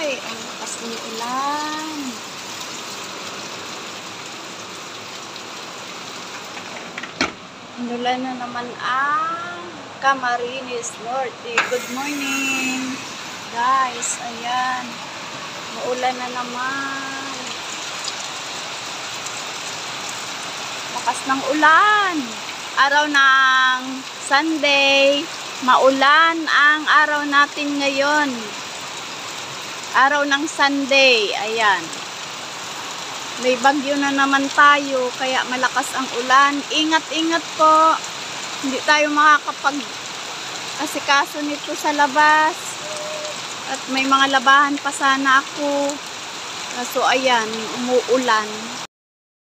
Ay, ang lakas ng ulan. Inulan na naman ang Camarines Norte. Good morning, guys. Ayan. Maulan na naman. Lakas ng ulan. Araw ng Sunday. Maulan ang araw natin ngayon. Araw ng Sunday. Ayan. May bagyo na naman tayo, kaya malakas ang ulan. Ingat-ingat po. Hindi tayo makakapag-asikaso nito sa labas. At may mga labahan pa sana ako. So ayan, umuulan.